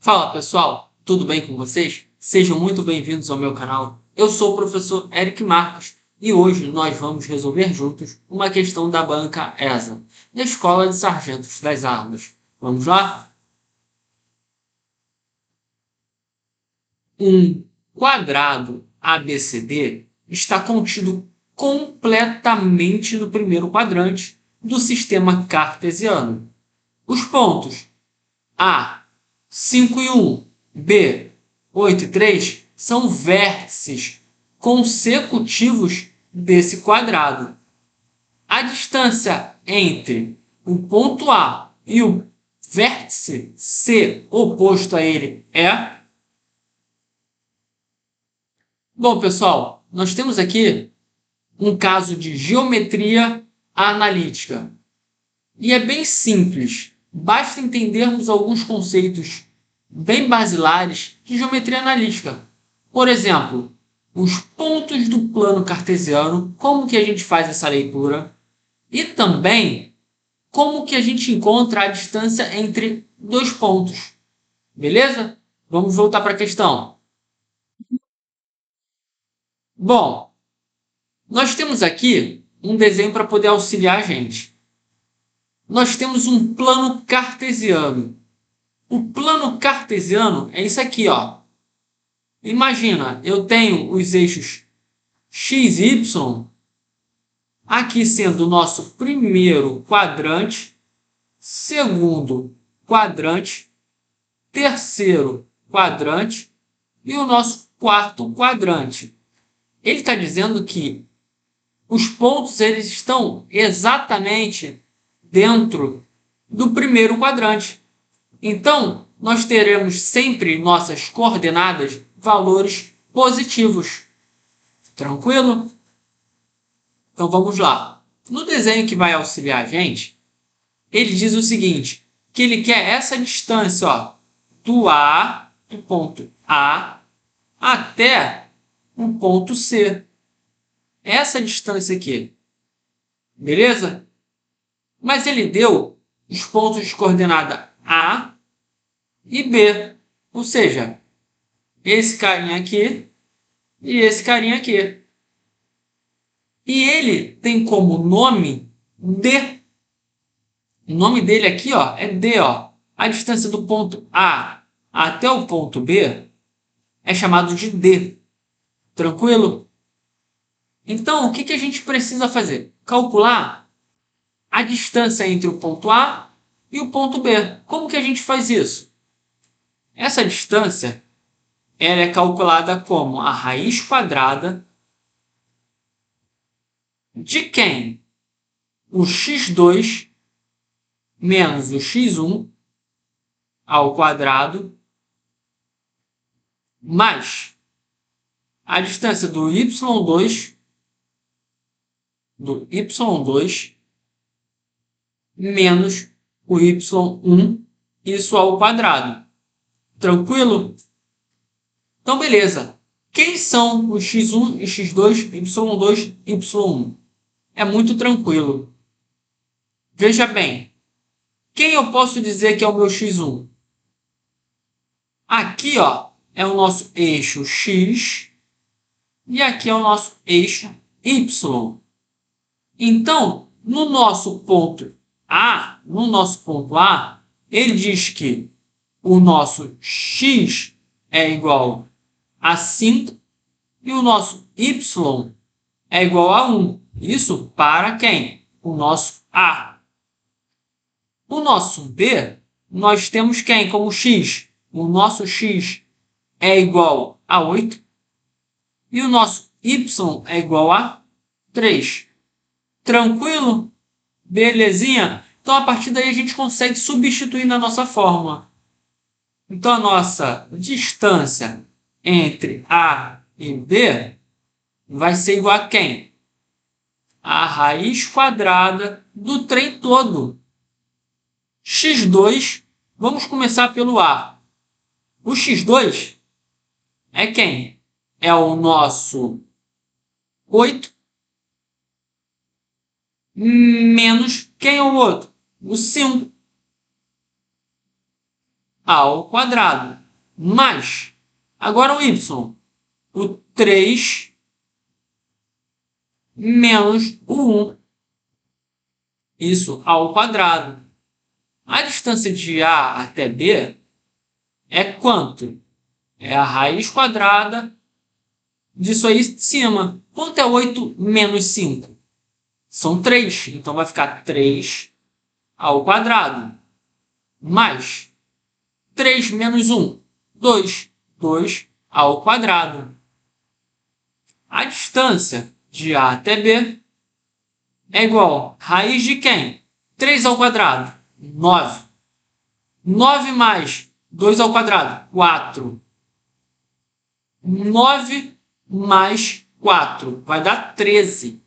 Fala pessoal, tudo bem com vocês? Sejam muito bem-vindos ao meu canal. Eu sou o professor Eric Marcos e hoje nós vamos resolver juntos uma questão da banca ESA, da Escola de Sargentos das Armas. Vamos lá? Um quadrado ABCD está contido completamente no primeiro quadrante do sistema cartesiano. Os pontos A, 5 e 1, B, 8 e 3 são vértices consecutivos desse quadrado. A distância entre o ponto A e o vértice C oposto a ele é... Bom, pessoal, nós temos aqui um caso de geometria analítica. E é bem simples. Basta entendermos alguns conceitos bem basilares de geometria analítica. Por exemplo, os pontos do plano cartesiano, como que a gente faz essa leitura, e também como que a gente encontra a distância entre dois pontos. Beleza? Vamos voltar para a questão. Bom, nós temos aqui um desenho para poder auxiliar a gente. Nós temos um plano cartesiano. O plano cartesiano é isso aqui, ó. Imagina, eu tenho os eixos x e y, aqui sendo o nosso primeiro quadrante, segundo quadrante, terceiro quadrante e o nosso quarto quadrante. Ele está dizendo que os pontos eles estão exatamente dentro do primeiro quadrante. Então, nós teremos sempre nossas coordenadas valores positivos. Tranquilo? Então vamos lá. No desenho que vai auxiliar a gente, ele diz o seguinte, que ele quer essa distância, ó, do ponto A até o ponto C. Essa distância aqui. Beleza? Mas ele deu os pontos de coordenada A e B. Ou seja, esse carinha aqui e esse carinha aqui. E ele tem como nome D. O nome dele aqui, ó, é D. Ó. A distância do ponto A até o ponto B é chamado de D. Tranquilo? Então, o que a gente precisa fazer? Calcular a distância entre o ponto A e o ponto B. Como que a gente faz isso? Essa distância ela é calculada como a raiz quadrada de quem? O x2 menos o x1 ao quadrado mais a distância do y2 menos o y1, isso ao quadrado. Tranquilo? Então, beleza. Quem são os x1 e x2, y2 e y1? É muito tranquilo. Veja bem. Quem eu posso dizer que é o meu x1? Aqui, ó, é o nosso eixo x e aqui é o nosso eixo y. Então, no nosso ponto A, ele diz que o nosso x é igual a 5 e o nosso y é igual a 1. Isso para quem? O nosso A. O nosso B, nós temos quem como x? O nosso x é igual a 8 e o nosso y é igual a 3. Tranquilo? Belezinha? Então, a partir daí, a gente consegue substituir na nossa fórmula. Então, a nossa distância entre A e B vai ser igual a quem? A raiz quadrada do trem todo. x2, vamos começar pelo A. O x2 é quem? É o nosso 8 menos quem é o outro? O 5. ao quadrado. Mais, agora o y, o 3 menos o 1, isso ao quadrado. A distância de A até B é quanto? É a raiz quadrada disso aí de cima. Quanto é 8 menos 5? São 3. Então vai ficar 3 ao quadrado. Mais 3 menos 1, 2. 2 ao quadrado. A distância de A até B é igual a raiz de quem? 3 ao quadrado, 9. 9 mais 2 ao quadrado, 4. 9 mais 4 vai dar 13.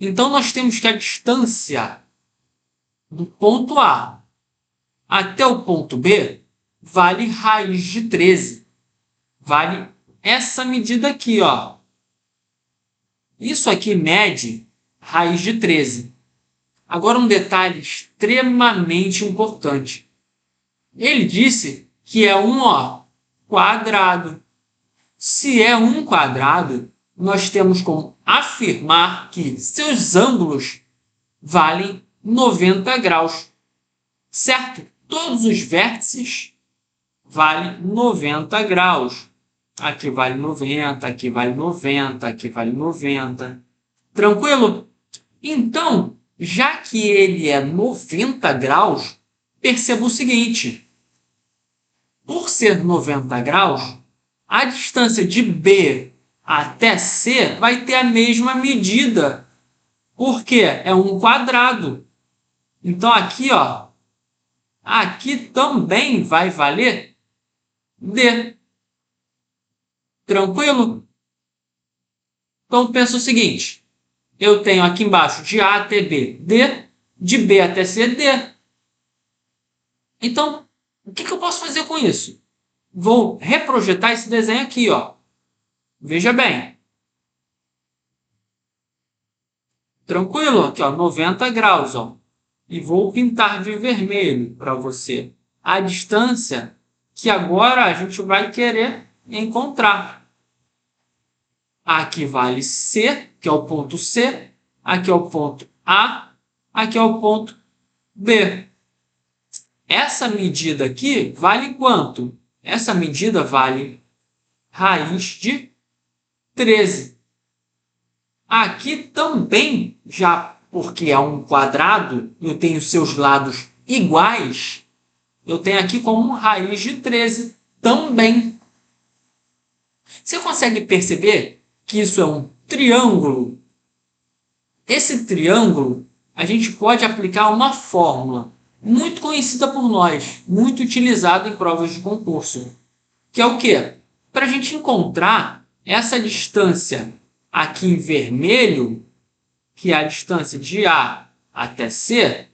Então, nós temos que a distância do ponto A até o ponto B vale raiz de 13. Vale essa medida aqui, ó. Isso aqui mede raiz de 13. Agora, um detalhe extremamente importante. Ele disse que é um quadrado. Se é um quadrado, nós temos como afirmar que seus ângulos valem 90 graus. Certo? Todos os vértices valem 90 graus. Aqui vale 90, aqui vale 90, aqui vale 90. Tranquilo? Então, já que ele é 90 graus, perceba o seguinte. Por ser 90 graus, a distância de B até C vai ter a mesma medida. Porque é um quadrado. Então, aqui, ó, aqui também vai valer D. Tranquilo? Então, pensa o seguinte. Eu tenho aqui embaixo de A até B, D. De B até C, D. Então, o que eu posso fazer com isso? Vou reprojetar esse desenho aqui, ó. Veja bem. Tranquilo? Aqui, ó, 90 graus, ó. E vou pintar de vermelho para você a distância que agora a gente vai querer encontrar. Aqui vale C, que é o ponto C. Aqui é o ponto A. Aqui é o ponto B. Essa medida aqui vale quanto? Essa medida vale raiz de 13. Aqui também, já porque é um quadrado, eu tenho seus lados iguais, eu tenho aqui como raiz de 13 também. Você consegue perceber que isso é um triângulo? Esse triângulo, a gente pode aplicar uma fórmula muito conhecida por nós, muito utilizada em provas de concurso, que é o quê? Para a gente encontrar essa distância aqui em vermelho, que é a distância de A até C,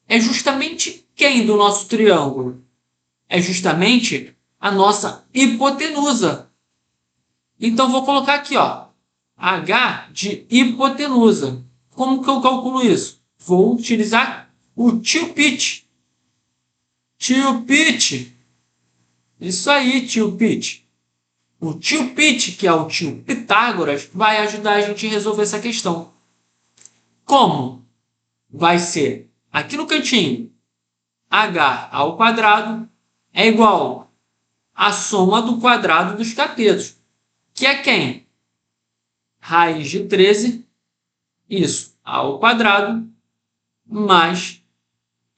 é justamente quem do nosso triângulo? É justamente a nossa hipotenusa. Então, vou colocar aqui, ó, H de hipotenusa. Como que eu calculo isso? Vou utilizar o tio Pitt. Tio Pitt. Isso aí, tio Pitt. O tio Pitt, que é o tio Pitágoras, vai ajudar a gente a resolver essa questão. Como? Vai ser aqui no cantinho, h ao quadrado é igual à soma do quadrado dos catetos, que é quem? Raiz de 13, isso, ao quadrado, mais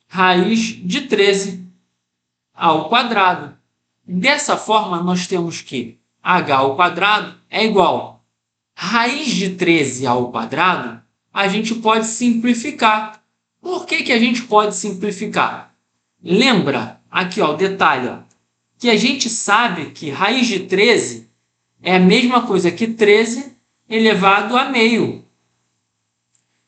raiz de 13 ao quadrado. Dessa forma, nós temos que h ao quadrado é igual a raiz de 13 ao quadrado, a gente pode simplificar. Por que a gente pode simplificar? Lembra, aqui ó, o detalhe, ó, que a gente sabe que raiz de 13 é a mesma coisa que 13 elevado a meio.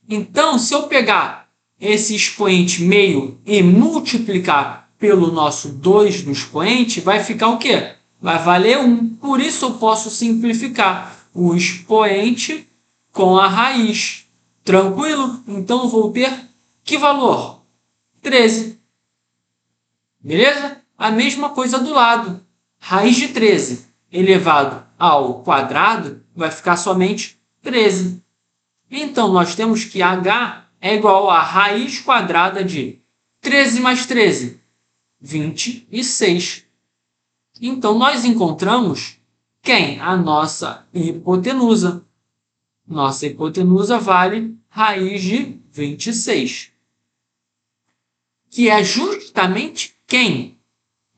Então, se eu pegar esse expoente meio e multiplicar pelo nosso 2 do expoente, vai ficar o quê? Vai valer 1. Por isso eu posso simplificar o expoente com a raiz. Tranquilo? Então eu vou ter que valor? 13. Beleza? A mesma coisa do lado. Raiz de 13 elevado ao quadrado vai ficar somente 13. Então, nós temos que h é igual a raiz quadrada de 13 mais 13, 26. Então, nós encontramos quem? A nossa hipotenusa. Nossa hipotenusa vale raiz de 26. Que é justamente quem?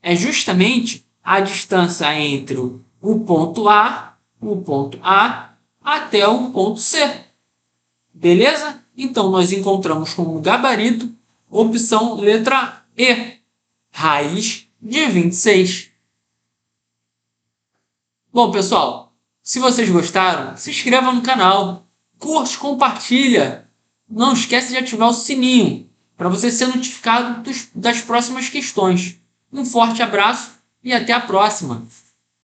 É justamente a distância entre o ponto A até o ponto C. Beleza? Então, nós encontramos como gabarito opção letra E, raiz de 26. Bom, pessoal, se vocês gostaram, se inscreva no canal, curte, compartilha. Não esquece de ativar o sininho para você ser notificado das próximas questões. Um forte abraço e até a próxima!